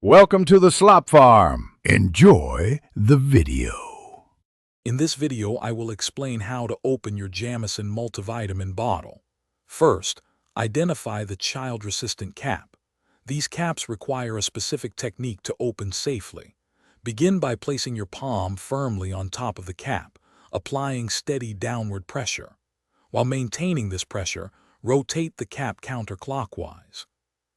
Welcome to the Slop Farm. Enjoy the video. In this video, I will explain how to open your Jamieson Multivitamin bottle. First, identify the child-resistant cap. These caps require a specific technique to open safely. Begin by placing your palm firmly on top of the cap, applying steady downward pressure. While maintaining this pressure, rotate the cap counterclockwise.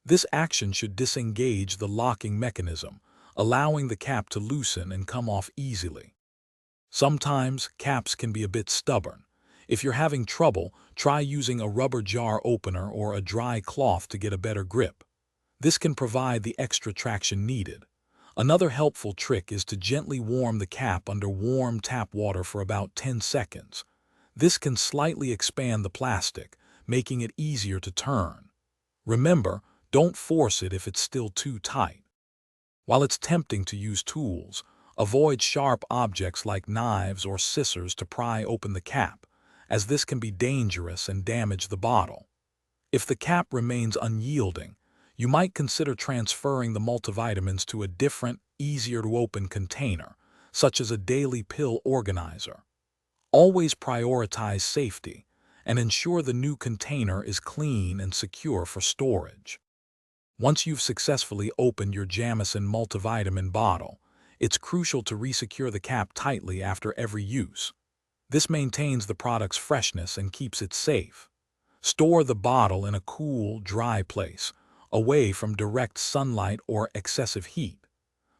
This action should disengage the locking mechanism, allowing the cap to loosen and come off easily. Sometimes caps can be a bit stubborn. If you're having trouble, try using a rubber jar opener or a dry cloth to get a better grip. This can provide the extra traction needed. Another helpful trick is to gently warm the cap under warm tap water for about 10 seconds. This can slightly expand the plastic, making it easier to turn. Remember, don't force it if it's still too tight. While it's tempting to use tools, avoid sharp objects like knives or scissors to pry open the cap, as this can be dangerous and damage the bottle. If the cap remains unyielding, you might consider transferring the multivitamins to a different, easier-to-open container, such as a daily pill organizer. Always prioritize safety and ensure the new container is clean and secure for storage. Once you've successfully opened your Jamieson Multivitamin bottle, it's crucial to resecure the cap tightly after every use. This maintains the product's freshness and keeps it safe. Store the bottle in a cool, dry place, away from direct sunlight or excessive heat.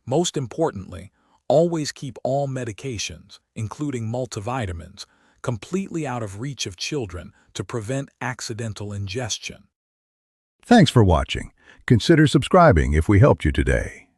Most importantly, always keep all medications, including multivitamins, completely out of reach of children to prevent accidental ingestion. Thanks for watching. Consider subscribing if we helped you today.